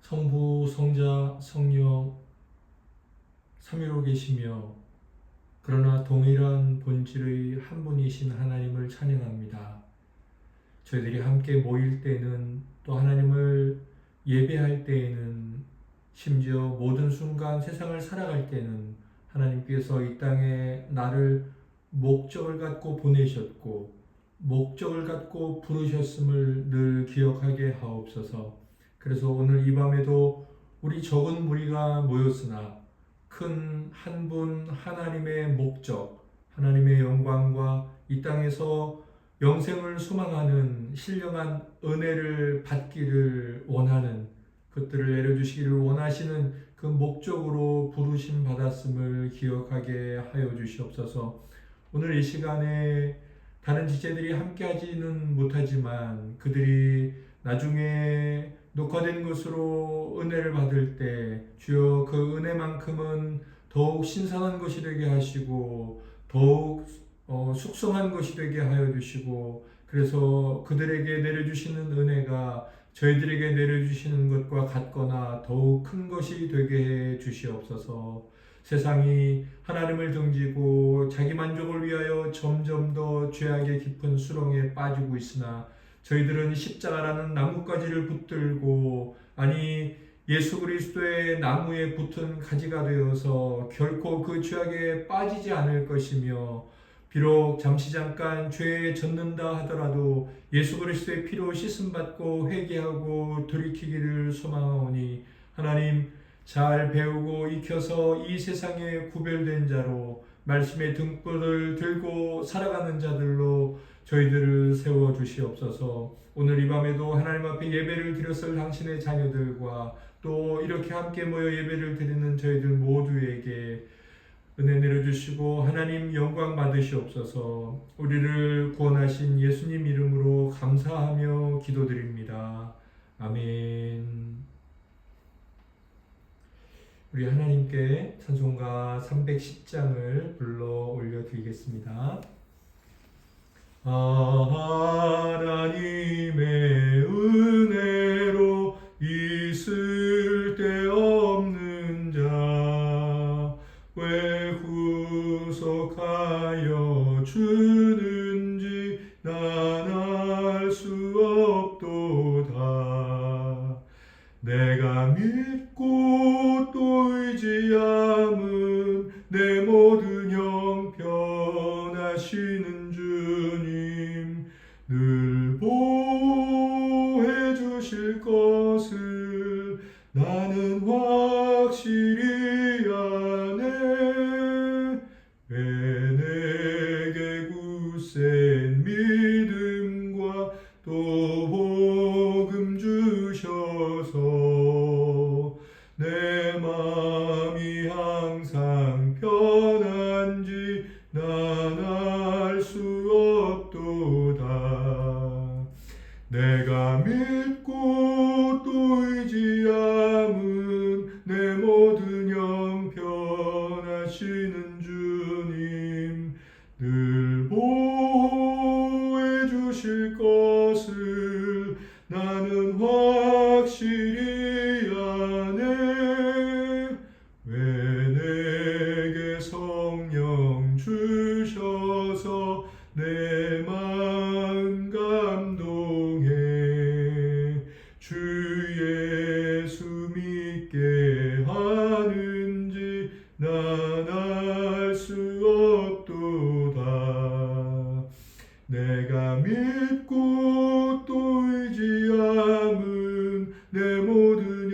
성부, 성자, 성령 삼위로 계시며 그러나 동일한 본질의 한 분이신 하나님을 찬양합니다. 저희들이 함께 모일 때는 또 하나님을 예배할 때에는 심지어 모든 순간 세상을 살아갈 때는 하나님께서 이 땅에 나를 목적을 갖고 보내셨고 목적을 갖고 부르셨음을 늘 기억하게 하옵소서. 그래서 오늘 이 밤에도 우리 적은 무리가 모였으나 큰 한 분 하나님의 목적, 하나님의 영광과 이 땅에서 영생을 소망하는 신령한 은혜를 받기를 원하는 것들을 내려주시기를 원하시는 그 목적으로 부르심 받았음을 기억하게 하여 주시옵소서. 오늘 이 시간에 다른 지체들이 함께하지는 못하지만 그들이 나중에 녹화된 것으로 은혜를 받을 때 주여 그 은혜만큼은 더욱 신선한 것이 되게 하시고 더욱 숙성한 것이 되게 하여 주시고 그래서 그들에게 내려주시는 은혜가 저희들에게 내려주시는 것과 같거나 더욱 큰 것이 되게 해 주시옵소서. 세상이 하나님을 등지고 자기 만족을 위하여 점점 더 죄악의 깊은 수렁에 빠지고 있으나 저희들은 십자가라는 나뭇가지를 붙들고 아니 예수 그리스도의 나무에 붙은 가지가 되어서 결코 그 죄악에 빠지지 않을 것이며 비록 잠시 잠깐 죄에 젖는다 하더라도 예수 그리스도의 피로 씻음받고 회개하고 돌이키기를 소망하오니 하나님 잘 배우고 익혀서 이 세상에 구별된 자로 말씀의 등불을 들고 살아가는 자들로 저희들을 세워주시옵소서. 오늘 이 밤에도 하나님 앞에 예배를 드렸을 당신의 자녀들과 또 이렇게 함께 모여 예배를 드리는 저희들 모두에게 은혜 내려주시고 하나님 영광 받으시옵소서. 우리를 구원하신 예수님 이름으로 감사하며 기도드립니다. 아멘. 우리 하나님께 찬송가 310장을 불러 올려드리겠습니다. 하나님의 은혜로 있을 데 없는 자 왜 구속하여 주는지 난 알 수 없도다. 내가 믿고 또 의지함은 내 모든 형편하시는 주님 늘 보호해 주실 것을 나는 확실히 아네. 왜 내게 굳센 믿음과 또 복음 주셔서 내 마음이 항상 편한지 난 알 수 없도다. 내가 믿고 또 의지함은 내 모든 형편하시는 주님 늘 보호해 주실 것을 나는 확실히 아네. 왜 내게 성령 주셔서 내 마음 감동해 주 예수 믿게 하는지 난 알 수 없도다. 내가 믿고 또 의지함은 내 모든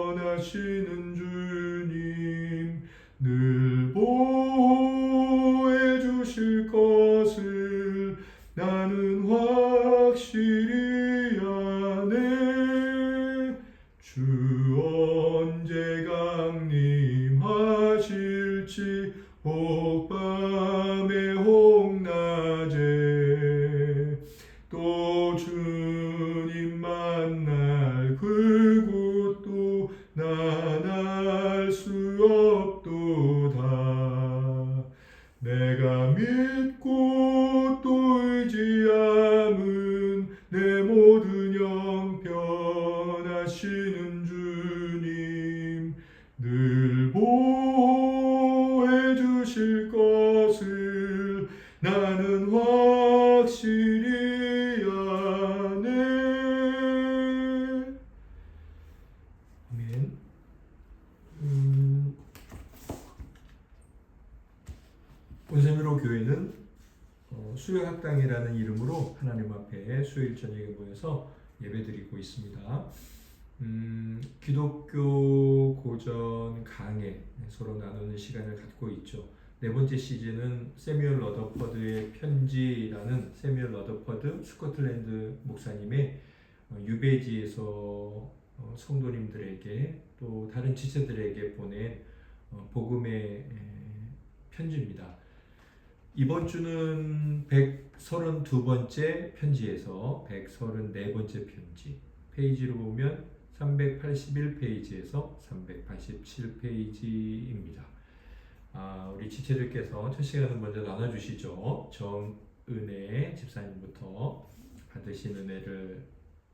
형편하시는 주님 늘 보호해 주실 것을 나는 확실히 아네. 주 언제 강림하실지 혹밤에 혹낮에 또 주님 만날 그곳도 난 알 수 없도다. 내가 믿고 또 의지함은 내 모든 형편하신 수요학당이라는 이름으로 하나님 앞에 수요일 저녁에 모여서 예배드리고 있습니다. 기독교 고전 강해 서로 나누는 시간을 갖고 있죠. 네 번째 시즌은 세뮤얼 러더퍼드의 편지라는 세뮤얼 러더퍼드 스코틀랜드 목사님의 유배지에서 성도님들에게 또 다른 지체들에게 보낸 복음의 편지입니다. 이번 주는 132번째 편지에서 134번째 편지, 페이지로 보면 381페이지에서 387페이지입니다. 우리 지체들께서 첫 시간을 먼저 나눠주시죠. 정은혜 집사님부터 받으신 은혜를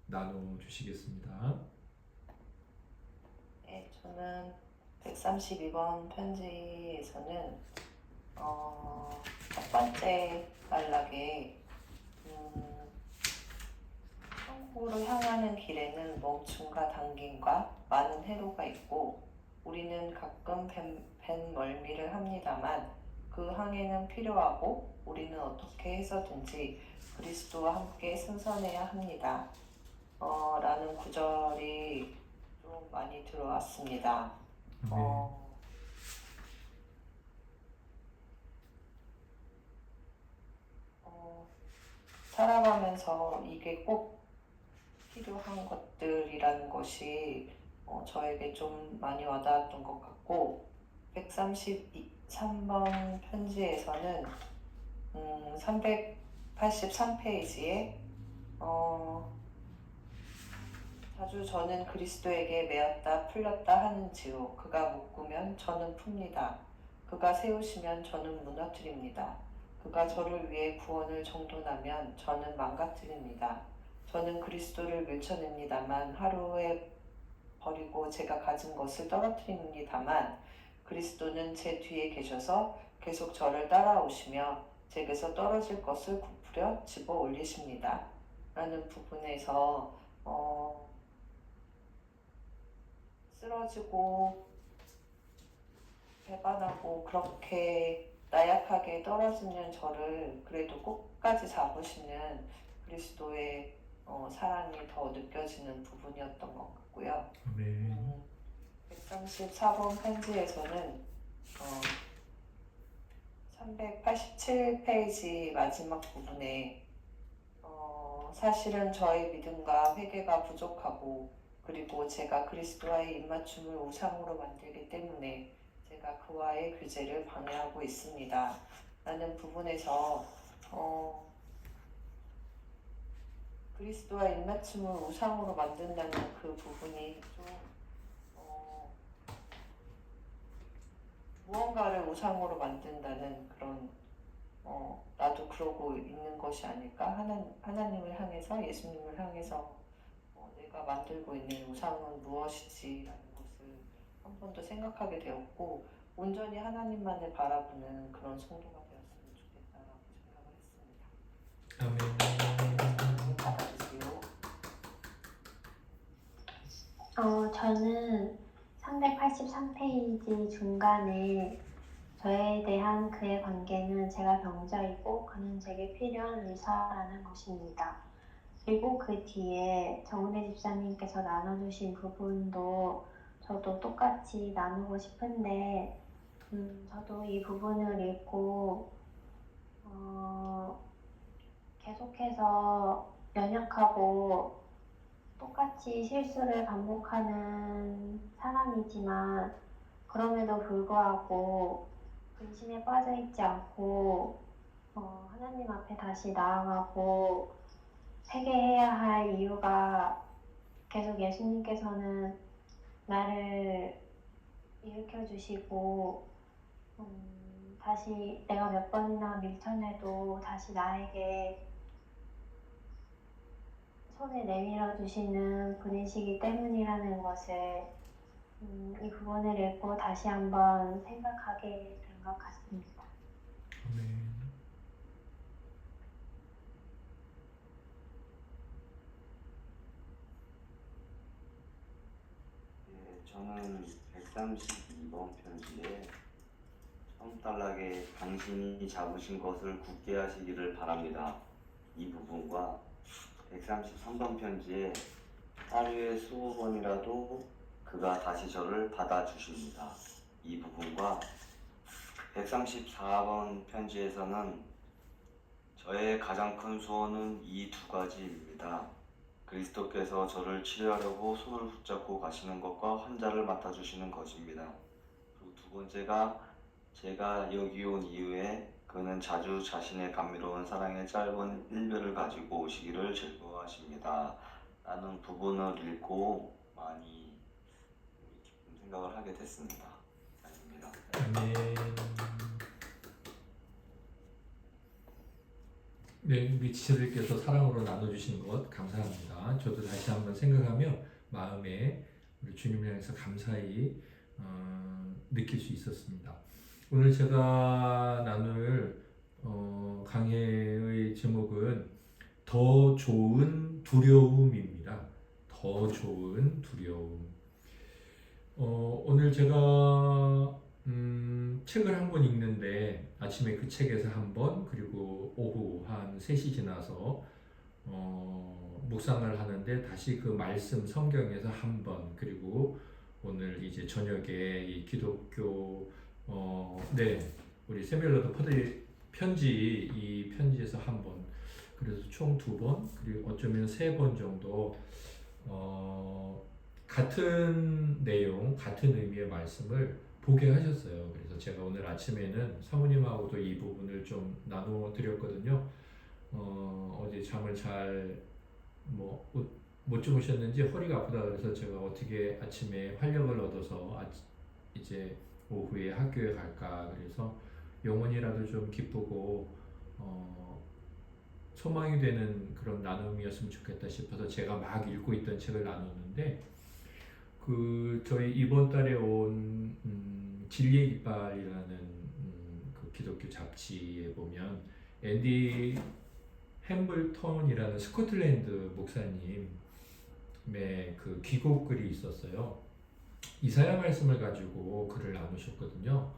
나눠주시겠습니다. 네, 저는 132번 편지에서는 첫 번째 단락에 천국으로 향하는 길에는 멈춤과 당김과 많은 해로가 있고 우리는 가끔 벤 멀미를 합니다만 그 항해는 필요하고 우리는 어떻게 해서든지 그리스도와 함께 승선해야 합니다. 라는 구절이 좀 많이 들어왔습니다. 살아가면서 이게 꼭 필요한 것들이라는 것이 저에게 좀 많이 와닿았던 것 같고 133번 편지에서는 383페이지에 자주 저는 그리스도에게 매었다 풀렸다 하는지요. 그가 묶으면 저는 풉니다. 그가 세우시면 저는 무너뜨립니다. 그가 저를 위해 구원을 정돈하면 저는 망가뜨립니다. 저는 그리스도를 밀쳐냅니다만 하루에 버리고 제가 가진 것을 떨어뜨립니다만 그리스도는 제 뒤에 계셔서 계속 저를 따라오시며 제게서 떨어질 것을 부풀려 집어 올리십니다. 라는 부분에서 쓰러지고 배반하고 그렇게 나약하게 떨어지는 저를 그래도 끝까지 잡으시는 그리스도의 사랑이 더 느껴지는 부분이었던 것 같고요. 134번 편지에서는 387페이지 마지막 부분에 사실은 저의 믿음과 회개가 부족하고 그리고 제가 그리스도와의 입맞춤을 우상으로 만들기 때문에 제가 그와의 교제를 방해하고 있습니다. 라는 부분에서 그리스도와 입맞춤을 우상으로 만든다는 그 부분이 좀 무언가를 우상으로 만든다는 그런 나도 그러고 있는 것이 아닐까? 하나님을 향해서 예수님을 향해서 내가 만들고 있는 우상은 무엇이지라는 것을 한 번 더 생각하게 되었고 온전히 하나님만을 바라보는 그런 성도가 되었으면 좋겠다라고 생각을 했습니다. 아멘. 저는 383페이지 중간에 저에 대한 그의 관계는 제가 병자이고 그는 제게 필요한 의사라는 것입니다. 그리고 그 뒤에 정은혜 집사님께서 나눠주신 부분도 저도 똑같이 나누고 싶은데 저도 이 부분을 읽고 계속해서 연약하고 똑같이 실수를 반복하는 사람이지만 그럼에도 불구하고 근심에 빠져있지 않고 하나님 앞에 다시 나아가고 회개해야 할 이유가 계속 예수님께서는 나를 일으켜주시고 다시 내가 몇 번이나 밀쳐내도 다시 나에게 손에 내밀어 주시는 분이시기 때문이라는 것을 이 부분을 읽고 다시 한번 생각하게 된 것 같습니다. 아멘. 네, 저는 132번 편지에 손가락에 당신이 잡으신 것을 굳게 하시기를 바랍니다. 이 부분과 133번 편지에 하루에 20번이라도 그가 다시 저를 받아주십니다. 이 부분과 134번 편지에서는 저의 가장 큰 소원은 이 두 가지입니다. 그리스도께서 저를 치료하려고 손을 붙잡고 가시는 것과 환자를 맡아주시는 것입니다. 그리고 두 번째가 제가 여기 온 이후에 그는 자주 자신의 감미로운 사랑의 짧은 일별을 가지고 오시기를 즐거워하십니다. 라는 부분을 읽고 많이 깊은 생각을 하게 됐습니다. 아닙니다. 아멘. 네, 우리 지체들께서 사랑으로 나눠주신 것 감사합니다. 저도 다시 한번 생각하며 마음에 우리 주님을 향해서 감사히 느낄 수 있었습니다. 오늘 제가 나눌 강해의 제목은 더 좋은 두려움입니다. 더 좋은 두려움. 오늘 제가 책을 한 권 읽는데 아침에 그 책에서 한 번, 그리고 오후 한 3시 지나서 묵상을 하는데 다시 그 말씀 성경에서 한 번, 그리고 오늘 이제 저녁에 이 기독교 우리 세미얼 러더퍼드 편지, 이 편지에서 한 번, 그래서 총 2번, 그리고 어쩌면 3번 정도 같은 내용, 같은 의미의 말씀을 보게 하셨어요. 그래서 제가 오늘 아침에는 사모님하고도 이 부분을 좀 나눠 드렸거든요. 어제 잠을 잘 못 주무셨는지 허리가 아프다 그래서 제가 어떻게 아침에 활력을 얻어서 이제 오후에 학교에 갈까, 그래서 영혼이라도 좀 기쁘고 소망이 되는 그런 나눔이었으면 좋겠다 싶어서 제가 막 읽고 있던 책을 나눴는데, 저희 이번 달에 온 진리의 깃발이라는 그 기독교 잡지에 보면 앤디 햄블턴이라는 스코틀랜드 목사님의 그 귀곡글이 있었어요. 이사야 말씀을 가지고 글을 나누셨거든요.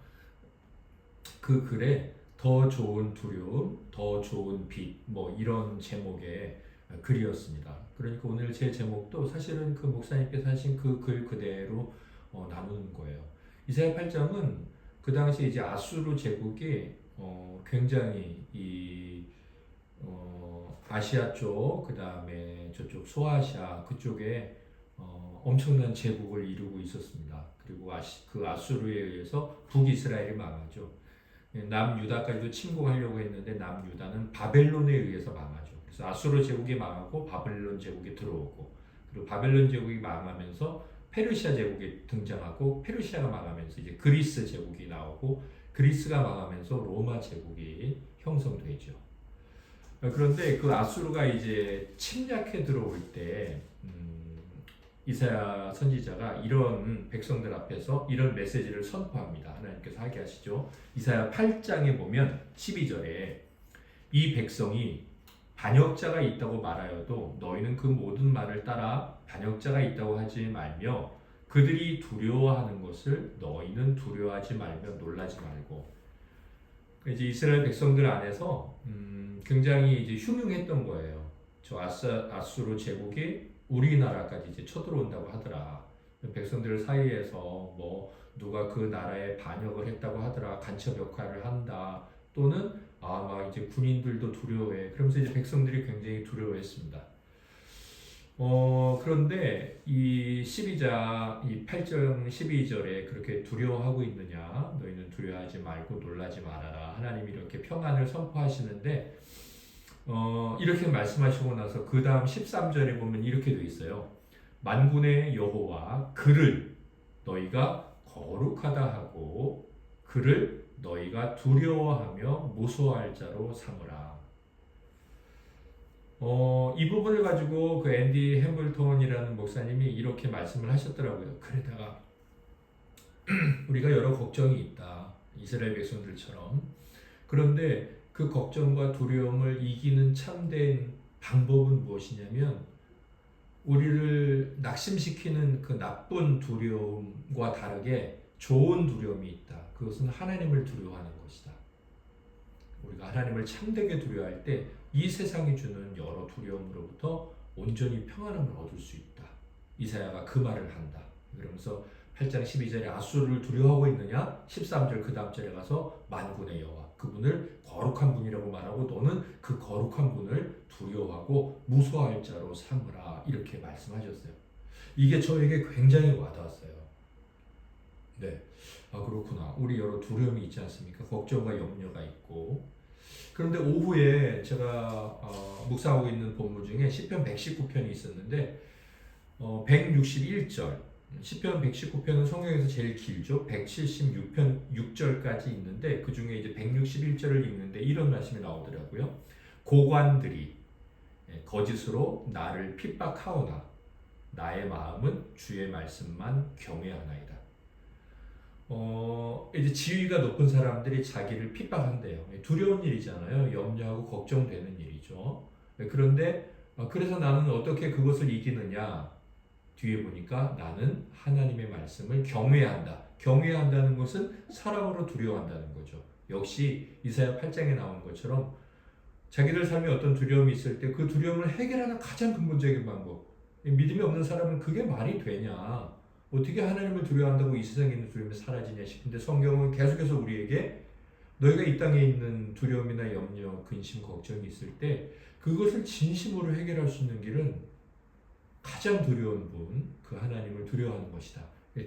그 글에 더 좋은 두려움, 더 좋은 빛, 이런 제목의 글이었습니다. 그러니까 오늘 제 제목도 사실은 그 목사님께서 하신 그 글 그대로 나누는 거예요. 이사야 8장은 그 당시 이제 아수르 제국이 굉장히 아시아 쪽, 그 다음에 저쪽 소아시아 그쪽에 엄청난 제국을 이루고 있었습니다. 그리고 그 아수르에 의해서 북이스라엘이 망하죠. 남유다까지도 침공하려고 했는데 남유다는 바벨론에 의해서 망하죠. 그래서 아수르 제국이 망하고 바벨론 제국이 들어오고, 그리고 바벨론 제국이 망하면서 페르시아 제국이 등장하고, 페르시아가 망하면서 이제 그리스 제국이 나오고, 그리스가 망하면서 로마 제국이 형성되죠. 그런데 그 아수르가 이제 침략해 들어올 때 이사야 선지자가 이런 백성들 앞에서 이런 메시지를 선포합니다. 하나님께서 하게 하시죠. 이사야 8장에 보면 12절에 이 백성이 반역자가 있다고 말하여도 너희는 그 모든 말을 따라 반역자가 있다고 하지 말며 그들이 두려워하는 것을 너희는 두려워하지 말며 놀라지 말고. 이제 이스라엘 백성들 안에서 굉장히 이제 흉흉했던 거예요. 저 아수르 제국이 우리나라까지 이제 쳐들어온다고 하더라. 백성들 사이에서 누가 그 나라에 반역을 했다고 하더라. 간첩 역할을 한다. 또는 막 이제 군인들도 두려워해. 그러면서 이제 백성들이 굉장히 두려워했습니다. 그런데 이 12장, 이 8장 12절에 그렇게 두려워하고 있느냐? 너희는 두려워하지 말고 놀라지 말아라. 하나님이 이렇게 평안을 선포하시는데, 이렇게 말씀하시고 나서 그 다음 13절에 보면 이렇게 되어 있어요. 만군의 여호와 그를 너희가 거룩하다 하고 그를 너희가 두려워하며 무서워할 자로 삼으라. 이 부분을 가지고 그 앤디 햄블턴이라는 목사님이 이렇게 말씀을 하셨더라고요. 그러다가 우리가 여러 걱정이 있다. 이스라엘 백성들처럼. 그런데 그 걱정과 두려움을 이기는 참된 방법은 무엇이냐면 우리를 낙심시키는 그 나쁜 두려움과 다르게 좋은 두려움이 있다. 그것은 하나님을 두려워하는 것이다. 우리가 하나님을 참되게 두려워할 때 이 세상이 주는 여러 두려움으로부터 온전히 평안함을 얻을 수 있다. 이사야가 그 말을 한다. 그러면서 8장 12절에 아수르를 두려워하고 있느냐? 13절 그 다음 절에 가서 만군의 여호와 그분을 거룩한 분이라고 말하고 너는 그 거룩한 분을 두려워하고 무서워할 자로 삼으라 이렇게 말씀하셨어요. 이게 저에게 굉장히 와닿았어요. 네, 그렇구나. 우리 여러 두려움이 있지 않습니까? 걱정과 염려가 있고. 그런데 오후에 제가 묵상하고 있는 본문 중에 시편 119편이 있었는데 161절 시편 119편은 성경에서 제일 길죠. 176편 6절까지 있는데 그 중에 이제 161절을 읽는데 이런 말씀이 나오더라고요. 고관들이 거짓으로 나를 핍박하오나 나의 마음은 주의 말씀만 경외하나이다. 이제 지위가 높은 사람들이 자기를 핍박한대요. 두려운 일이잖아요. 염려하고 걱정되는 일이죠. 그런데 그래서 나는 어떻게 그것을 이기느냐? 뒤에 보니까 나는 하나님의 말씀을 경외한다. 경외한다는 것은 사랑으로 두려워한다는 거죠. 역시 이사야 8장에 나온 것처럼 자기들 삶에 어떤 두려움이 있을 때 그 두려움을 해결하는 가장 근본적인 방법. 믿음이 없는 사람은 그게 말이 되냐? 어떻게 하나님을 두려워한다고 이 세상에 있는 두려움이 사라지냐 싶은데 성경은 계속해서 우리에게 너희가 이 땅에 있는 두려움이나 염려, 근심, 걱정이 있을 때 그것을 진심으로 해결할 수 있는 길은 가장 두려운 분, 그 하나님을 두려워하는 것이다.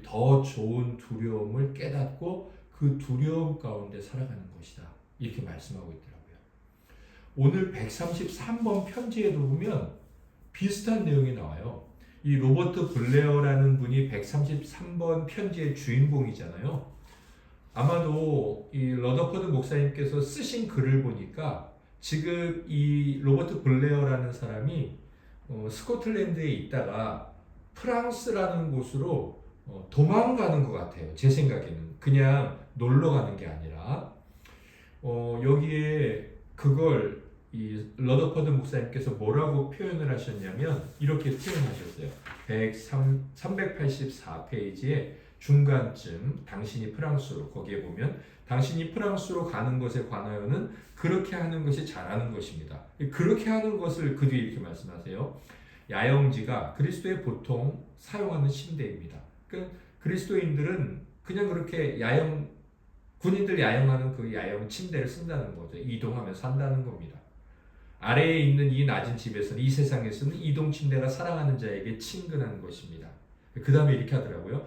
더 좋은 두려움을 깨닫고 그 두려움 가운데 살아가는 것이다. 이렇게 말씀하고 있더라고요. 오늘 133번 편지에도 보면 비슷한 내용이 나와요. 이 로버트 블레어라는 분이 133번 편지의 주인공이잖아요. 아마도 이 러더퍼드 목사님께서 쓰신 글을 보니까 지금 이 로버트 블레어라는 사람이 스코틀랜드에 있다가 프랑스라는 곳으로 도망가는 것 같아요. 제 생각에는 그냥 놀러 가는 게 아니라 여기에 그걸 이 러더퍼드 목사님께서 뭐라고 표현을 하셨냐면 이렇게 표현하셨어요. 384페이지에 중간쯤 당신이 프랑스로 거기에 보면 당신이 프랑스로 가는 것에 관하여는 그렇게 하는 것이 잘하는 것입니다. 그렇게 하는 것을 그 뒤에 이렇게 말씀하세요. 야영지가 그리스도의 보통 사용하는 침대입니다. 그러니까 그리스도인들은 그냥 그렇게 군인들 야영하는 그 야영 침대를 쓴다는 거죠. 이동하면서 산다는 겁니다. 아래에 있는 이 낮은 집에서는 이 세상에서는 이동 침대가 사랑하는 자에게 친근한 것입니다. 그 다음에 이렇게 하더라고요.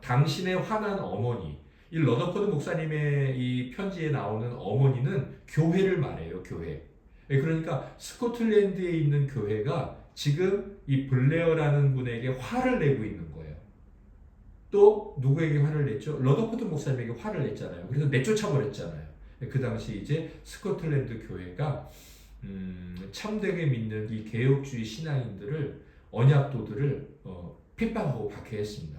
당신의 화난 어머니, 이 러더퍼드 목사님의 이 편지에 나오는 어머니는 교회를 말해요. 교회. 그러니까 스코틀랜드에 있는 교회가 지금 이 블레어라는 분에게 화를 내고 있는 거예요. 또 누구에게 화를 냈죠? 러더퍼드 목사님에게 화를 냈잖아요. 그래서 내쫓아 버렸잖아요. 그 당시 이제 스코틀랜드 교회가 참되게 믿는 이 개혁주의 신앙인들을 언약도들을 핍박하고 박해했습니다.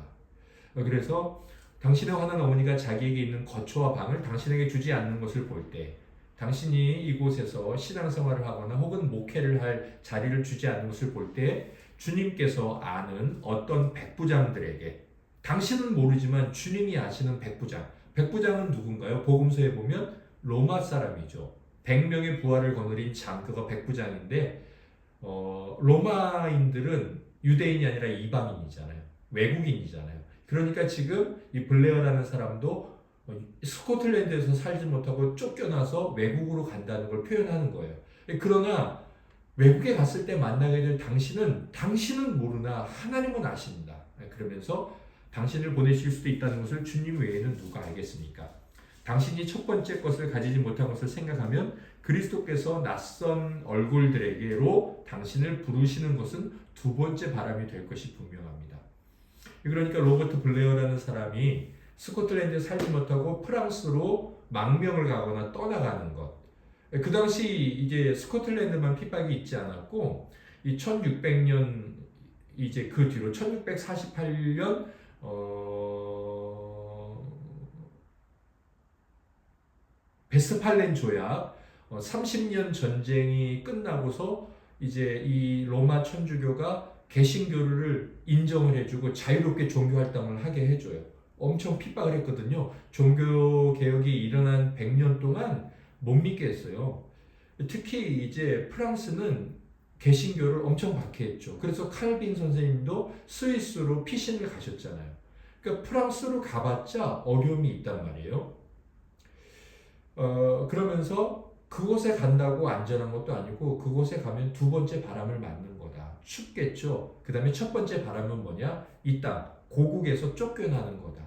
그래서 당신의 화난 어머니가 자기에게 있는 거처와 방을 당신에게 주지 않는 것을 볼 때 당신이 이곳에서 신앙생활을 하거나 혹은 목회를 할 자리를 주지 않는 것을 볼 때 주님께서 아는 어떤 백부장들에게 당신은 모르지만 주님이 아시는 백부장은 누군가요? 복음서에 보면 로마 사람이죠. 100명의 부하를 거느린 장교가 백부장인데 로마인들은 유대인이 아니라 이방인이잖아요. 외국인이잖아요. 그러니까 지금 이 블레어라는 사람도 스코틀랜드에서 살지 못하고 쫓겨나서 외국으로 간다는 걸 표현하는 거예요. 그러나 외국에 갔을 때 만나게 될 당신은 모르나 하나님은 아십니다. 그러면서 당신을 보내실 수도 있다는 것을 주님 외에는 누가 알겠습니까? 당신이 첫 번째 것을 가지지 못한 것을 생각하면 그리스도께서 낯선 얼굴들에게로 당신을 부르시는 것은 두 번째 바람이 될 것이 분명합니다. 그러니까 로버트 블레어라는 사람이 스코틀랜드에 살지 못하고 프랑스로 망명을 가거나 떠나가는 것. 그 당시 이제 스코틀랜드만 핍박이 있지 않았고 이 1600년 이제 그 뒤로 1648년 베스팔렌 조약 30년 전쟁이 끝나고서 이제 이 로마 천주교가 개신교를 인정을 해주고 자유롭게 종교 활동을 하게 해줘요. 엄청 핍박을 했거든요. 종교 개혁이 일어난 100년 동안 못 믿게 했어요. 특히 이제 프랑스는 개신교를 엄청 박해했죠. 그래서 칼빈 선생님도 스위스로 피신을 가셨잖아요. 그러니까 프랑스로 가봤자 어려움이 있단 말이에요. 그러면서 그곳에 간다고 안전한 것도 아니고 그곳에 가면 두 번째 바람을 맞는 거다. 춥겠죠. 그 다음에 첫 번째 바람은 뭐냐? 이 땅, 고국에서 쫓겨나는 거다.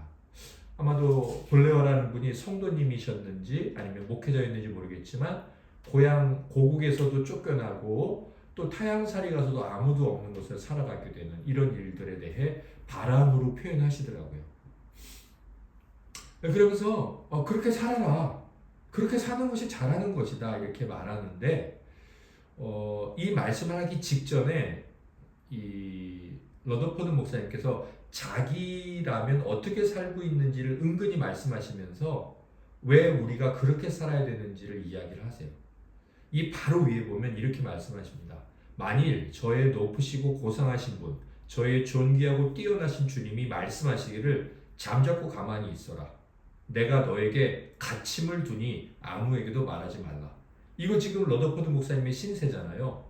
아마도 볼레어라는 분이 성도님이셨는지 아니면 목회자였는지 모르겠지만 고향 고국에서도 쫓겨나고 또 타향살이 가서도 아무도 없는 곳에 살아가게 되는 이런 일들에 대해 바람으로 표현하시더라고요. 그러면서 그렇게 살아라. 그렇게 사는 것이 잘하는 것이다. 이렇게 말하는데 이 말씀을 하기 직전에 이 러더포드 목사님께서 자기라면 어떻게 살고 있는지를 은근히 말씀하시면서 왜 우리가 그렇게 살아야 되는지를 이야기를 하세요. 이 바로 위에 보면 이렇게 말씀하십니다. 만일 저의 높으시고 고상하신 분, 저의 존귀하고 뛰어나신 주님이 말씀하시기를 잠자코 가만히 있어라. 내가 너에게 가침을 두니 아무에게도 말하지 말라. 이거 지금 러더포드 목사님의 신세잖아요.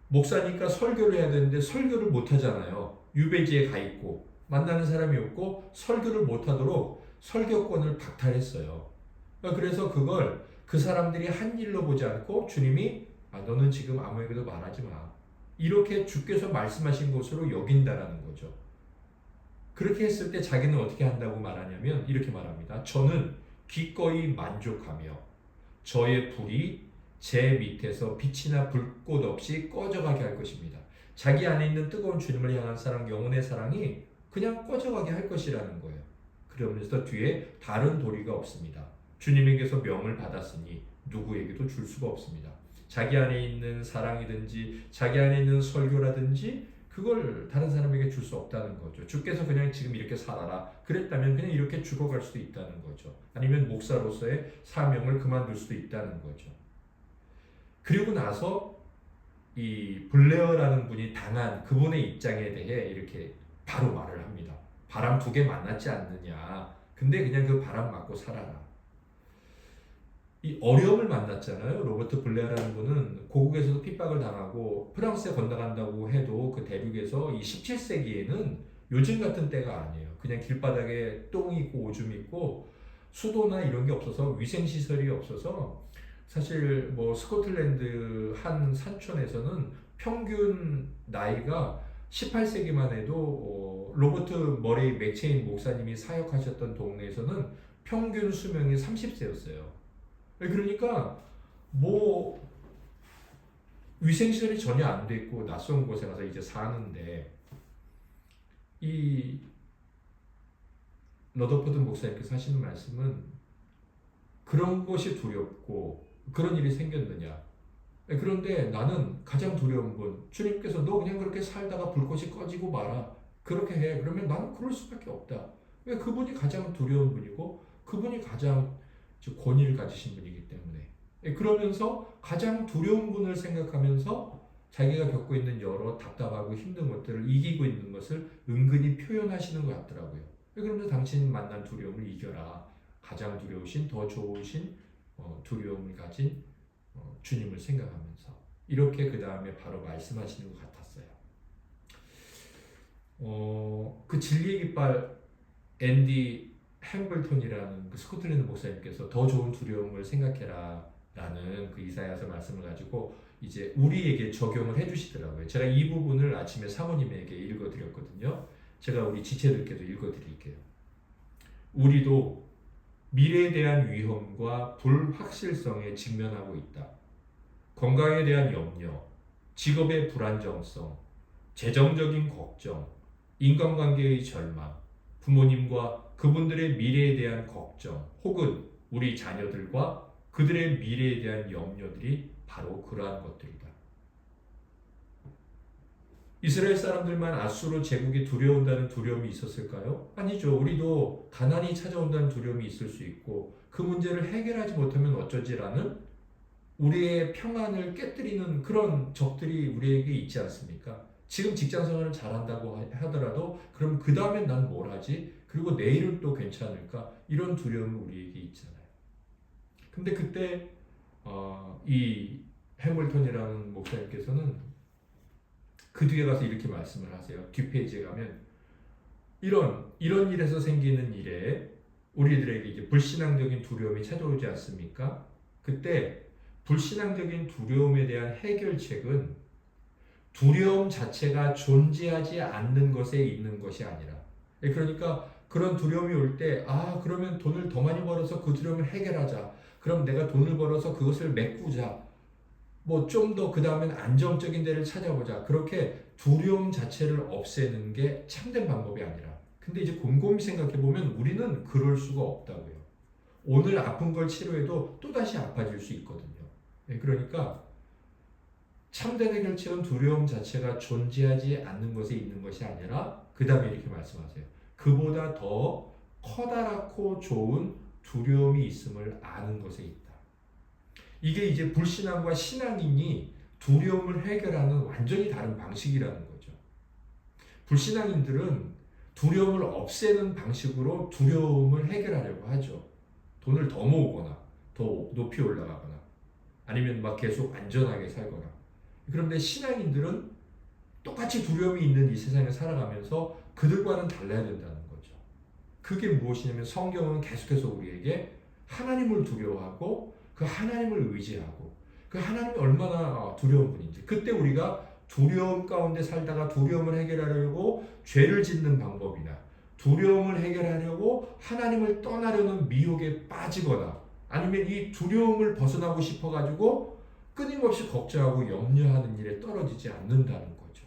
목사니까 설교를 해야 되는데 설교를 못 하잖아요. 유배지에 가 있고 만나는 사람이 없고 설교를 못 하도록 설교권을 박탈했어요. 그래서 그걸 그 사람들이 한 일로 보지 않고 주님이 너는 지금 아무에게도 말하지 마. 이렇게 주께서 말씀하신 것으로 여긴다라는 거죠. 그렇게 했을 때 자기는 어떻게 한다고 말하냐면 이렇게 말합니다. 저는 기꺼이 만족하며 저의 불이 제 밑에서 빛이나 불꽃 없이 꺼져가게 할 것입니다. 자기 안에 있는 뜨거운 주님을 향한 사랑, 영혼의 사랑이 그냥 꺼져가게 할 것이라는 거예요. 그러면서 뒤에 다른 도리가 없습니다. 주님에게서 명을 받았으니 누구에게도 줄 수가 없습니다. 자기 안에 있는 사랑이든지 자기 안에 있는 설교라든지 그걸 다른 사람에게 줄 수 없다는 거죠. 주께서 그냥 지금 이렇게 살아라 그랬다면 그냥 이렇게 죽어갈 수도 있다는 거죠. 아니면 목사로서의 사명을 그만둘 수도 있다는 거죠. 그리고 나서 이 블레어라는 분이 당한 그분의 입장에 대해 이렇게 바로 말을 합니다. 바람 두 개 만났지 않느냐. 근데 그냥 그 바람 맞고 살아라. 이 어려움을 만났잖아요. 로버트 블레어라는 분은 고국에서도 핍박을 당하고 프랑스에 건너간다고 해도 그 대륙에서 이 17세기에는 요즘 같은 때가 아니에요. 그냥 길바닥에 똥 있고 오줌 있고 수도나 이런 게 없어서 위생시설이 없어서 사실 뭐 스코틀랜드 한 산촌에서는 평균 나이가 18세기만 해도 로버트 머레이 맥체인 목사님이 사역하셨던 동네에서는 평균 수명이 30세였어요. 그러니까 뭐 위생시설이 전혀 안 돼 있고 낯선 곳에 가서 이제 사는데 이 러더포드 목사님께서 하시는 말씀은 그런 것이 두렵고 그런 일이 생겼느냐. 그런데 나는 가장 두려운 분 주님께서 너 그냥 그렇게 살다가 불꽃이 꺼지고 마라 그렇게 해. 그러면 나는 그럴 수밖에 없다. 왜? 그분이 가장 두려운 분이고 그분이 가장 권위를 가지신 분이기 때문에. 그러면서 가장 두려운 분을 생각하면서 자기가 겪고 있는 여러 답답하고 힘든 것들을 이기고 있는 것을 은근히 표현하시는 것 같더라고요. 그러면서 당신 만난 두려움을 이겨라. 가장 두려우신 더 좋으신 두려움을 가진 주님을 생각하면서 이렇게 그 다음에 바로 말씀하시는 것 같았어요. 그 진리의 깃발 앤디 햄블턴이라는 그 스코틀랜드 목사님께서 더 좋은 두려움을 생각해라 라는 그 이사야서 말씀을 가지고 이제 우리에게 적용을 해주시더라고요. 제가 이 부분을 아침에 사모님에게 읽어드렸거든요. 제가 우리 지체들께도 읽어드릴게요. 우리도 미래에 대한 위험과 불확실성에 직면하고 있다. 건강에 대한 염려, 직업의 불안정성, 재정적인 걱정, 인간관계의 절망, 부모님과 그분들의 미래에 대한 걱정, 혹은 우리 자녀들과 그들의 미래에 대한 염려들이 바로 그러한 것들이다. 이스라엘 사람들만 아수르 제국이 두려운다는 두려움이 있었을까요? 아니죠. 우리도 가난이 찾아온다는 두려움이 있을 수 있고 그 문제를 해결하지 못하면 어쩌지라는 우리의 평안을 깨뜨리는 그런 적들이 우리에게 있지 않습니까? 지금 직장 생활을 잘한다고 하더라도 그럼 그 다음엔 난 뭘 하지? 그리고 내일은 또 괜찮을까? 이런 두려움이 우리에게 있잖아요. 근데 그때 이 해밀턴이라는 목사님께서는 그 뒤에 가서 이렇게 말씀을 하세요. 뒷페이지에 가면 이런 일에서 생기는 일에 우리들에게 이제 불신앙적인 두려움이 찾아오지 않습니까? 그때 불신앙적인 두려움에 대한 해결책은 두려움 자체가 존재하지 않는 것에 있는 것이 아니라, 그러니까 그런 두려움이 올 때, 그러면 돈을 더 많이 벌어서 그 두려움을 해결하자. 그럼 내가 돈을 벌어서 그것을 메꾸자. 뭐 좀 더 그 다음엔 안정적인 데를 찾아보자. 그렇게 두려움 자체를 없애는 게 참된 방법이 아니라. 근데 이제 곰곰이 생각해 보면 우리는 그럴 수가 없다고요. 오늘 아픈 걸 치료해도 또다시 아파질 수 있거든요. 그러니까 참된 해결책은 두려움 자체가 존재하지 않는 것에 있는 것이 아니라 그 다음에 이렇게 말씀하세요. 그보다 더 커다랗고 좋은 두려움이 있음을 아는 것에 있다. 이게 이제 불신앙과 신앙인이 두려움을 해결하는 완전히 다른 방식이라는 거죠. 불신앙인들은 두려움을 없애는 방식으로 두려움을 해결하려고 하죠. 돈을 더 모으거나 더 높이 올라가거나 아니면 막 계속 안전하게 살거나. 그런데 신앙인들은 똑같이 두려움이 있는 이 세상에 살아가면서 그들과는 달라야 된다는 거죠. 그게 무엇이냐면 성경은 계속해서 우리에게 하나님을 두려워하고 그 하나님을 의지하고 그 하나님이 얼마나 두려운 분인지, 그때 우리가 두려움 가운데 살다가 두려움을 해결하려고 죄를 짓는 방법이나 두려움을 해결하려고 하나님을 떠나려는 미혹에 빠지거나 아니면 이 두려움을 벗어나고 싶어가지고 끊임없이 걱정하고 염려하는 일에 떨어지지 않는다는 거죠.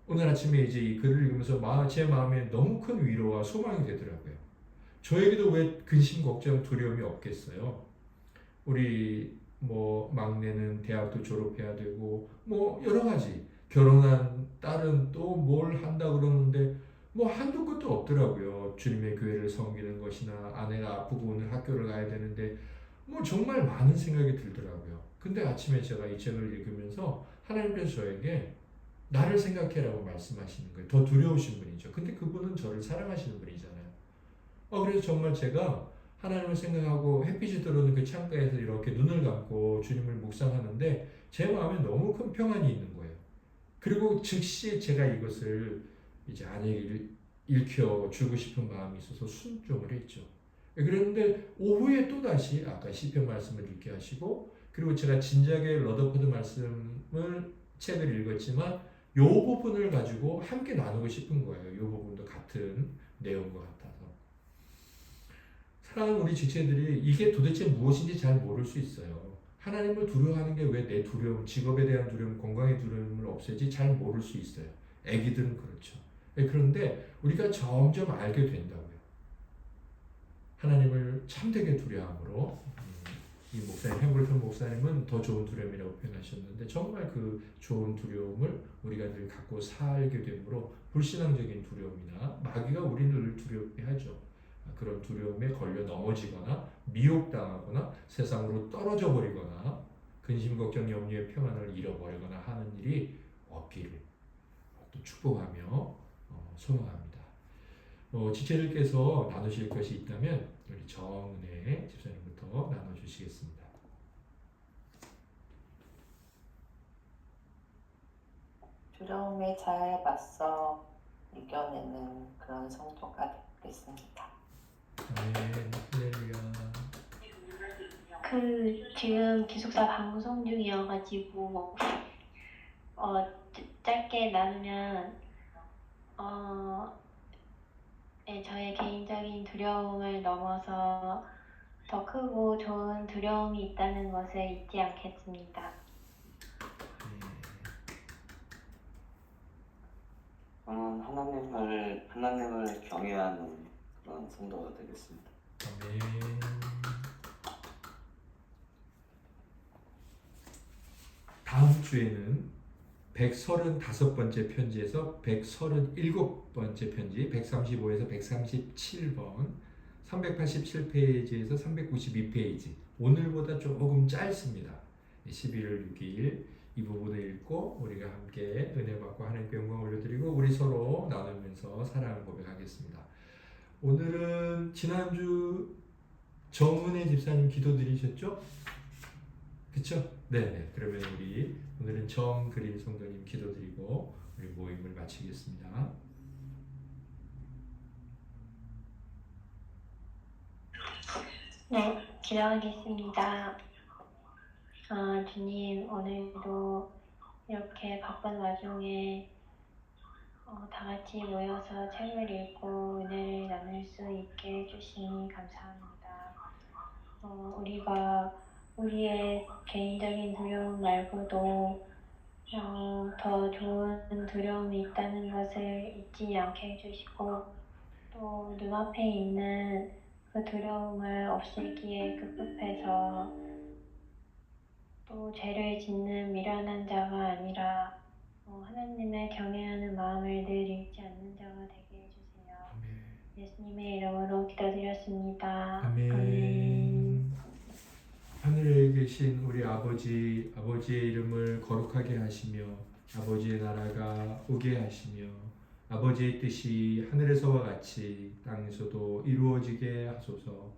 오늘 아침에 이제 이 글을 읽으면서 제 마음에 너무 큰 위로와 소망이 되더라고요. 저에게도 왜 근심, 걱정, 두려움이 없겠어요? 우리 막내는 대학도 졸업해야 되고 여러 가지 결혼한 딸은 또 뭘 한다 그러는데 한도 끝도 없더라고요. 주님의 교회를 섬기는 것이나 아내가 아프고 오늘 학교를 가야 되는데 정말 많은 생각이 들더라고요. 근데 아침에 제가 이 책을 읽으면서 하나님께서 저에게 나를 생각해라고 말씀하시는 거예요. 더 두려우신 분이죠. 근데 그분은 저를 사랑하시는 분이잖아요. 그래서 정말 제가 하나님을 생각하고 햇빛이 들어오는 그 창가에서 이렇게 눈을 감고 주님을 묵상하는데 제 마음에 너무 큰 평안이 있는 거예요. 그리고 즉시 제가 이것을 이제 아내에게 읽혀주고 싶은 마음이 있어서 순종을 했죠. 그랬는데 오후에 또다시 아까 시편 말씀을 읽게 하시고, 그리고 제가 진작에 러더포드 말씀을 책을 읽었지만 이 부분을 가지고 함께 나누고 싶은 거예요. 이 부분도 같은 내용과 같아서. 사랑하는 우리 지체들이 이게 도대체 무엇인지 잘 모를 수 있어요. 하나님을 두려워하는 게 왜 내 두려움, 직업에 대한 두려움, 건강의 두려움을 없애지 잘 모를 수 있어요. 애기들은 그렇죠. 그런데 우리가 점점 알게 된다고요. 하나님을 참되게 두려워함으로 이 목사님, 해밀턴 목사님은 더 좋은 두려움이라고 표현하셨는데 정말 그 좋은 두려움을 우리가 늘 갖고 살게 되므로 불신앙적인 두려움이나 마귀가 우리를 늘 두렵게 하죠. 그런 두려움에 걸려 넘어지거나 미혹당하거나 세상으로 떨어져 버리거나 근심, 걱정, 염려의 평안을 잃어버리거나 하는 일이 없기를 또 축복하며 소망합니다. 지체들께서 나누실 것이 있다면 우리 정은혜 집사님부터 나눠주시겠습니다. 두려움에 잘 맞서 이겨내는 그런 성도가 되겠습니다. 아멘. 할렐루야. 지금 기숙사 방송 중이어가지고 짧게 나누면 저의 개인적인 두려움을 넘어서 더 크고 좋은 두려움이 있다는 것을 잊지 않겠습니다. 저는 하나님을 경외하는 그런 성도가 되겠습니다. 아멘. 다음 주에는 135번째 편지에서 137번째 편지, 135에서 137번, 387페이지에서 392페이지, 오늘보다 조금 짧습니다. 11월 6일 이 부분을 읽고 우리가 함께 은혜 받고 하나님께 영광 올려드리고 우리 서로 나누면서 사랑을 고백하겠습니다. 오늘은 지난주 정은혜 집사님 기도 드리셨죠? 그쵸? 네. 그러면 우리 오늘은 정그린 성도님 기도 드리고 우리 모임을 마치겠습니다. 네, 기도하겠습니다. 주님, 오늘도 이렇게 바쁜 와중에 다 같이 모여서 책을 읽고 은혜를 나눌 수 있게 해주시니 감사합니다. 우리가 우리의 개인적인 두려움 말고도 더 좋은 두려움이 있다는 것을 잊지 않게 해주시고 또 눈앞에 있는 그 두려움을 없애기에 급급해서 또 죄를 짓는 미련한 자가 아니라 하나님을 경외하는 마음을 늘 잃지 않는 자가 되게 해주세요. 예수님의 이름으로 기도드렸습니다. 아멘. 하늘에 계신 우리 아버지, 아버지의 이름을 거룩하게 하시며 아버지의 나라가 오게 하시며 아버지의 뜻이 하늘에서와 같이 땅에서도 이루어지게 하소서.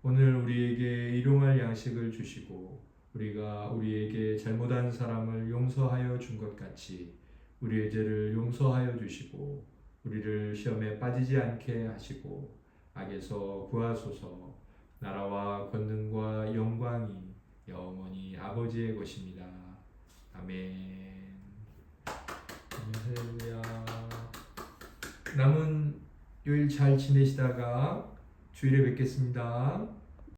오늘 우리에게 일용할 양식을 주시고 우리가 우리에게 잘못한 사람을 용서하여 준 것 같이 우리의 죄를 용서하여 주시고 우리를 시험에 빠지지 않게 하시고 악에서 구하소서. 나라와 권능과 영광이 영원히 아버지의 것입니다. 아멘. 할렐루야. 남은 요일 잘 지내시다가 주일에 뵙겠습니다.